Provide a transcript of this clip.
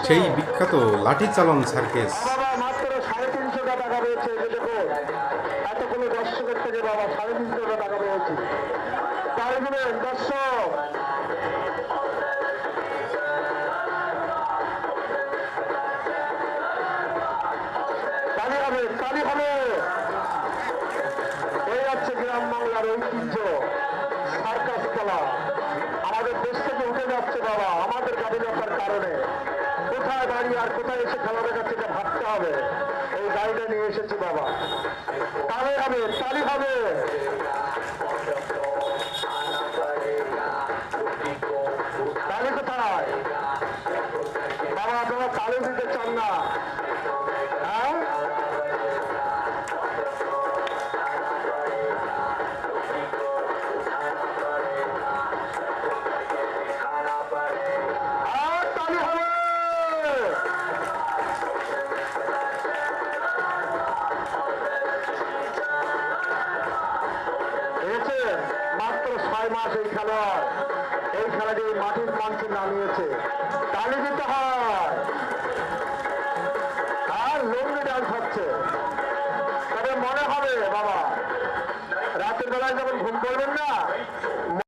সেই বিখ্যাত লাঠি চালন সার্কেস। বাবা মাত্র 350 টাকা রয়েছে। এই যে দেখো এতগুলো দর্শকের থেকে বাবা 350 টাকা রয়েছে। তাই দিবেন দর্শক, তালি হবে, তালি হবে। এই হচ্ছে গ্রাম বাংলার ঐতিহ্য সার্কাস খেলা। আমাদের দেশ থেকে উঠে যাচ্ছে বাবা আমাদের গাড়িটার কারণে। কোথায় দাঁড়িয়ে আর কোথায় এসে খেলা দেখাচ্ছে এটা ভাবতে হবে। এই গাড়িটা নিয়ে এসেছি বাবা, তালি হবে, তালি হবে। তালি কোথায় বাবা? আপনারা তালি দিতে চান না? হ্যাঁ, আর তালি হবে। দেখেছেন মাত্র 6 মাস এই খেলোয়াড় এই খেলাটি মাটির মঞ্চে নামিয়েছে। তালি দিতে হয়। আর লুঙ্গি ডান্স হচ্ছে। তবে মনে হবে বাবা রাতের বেলায় যখন ঘুম করবেন না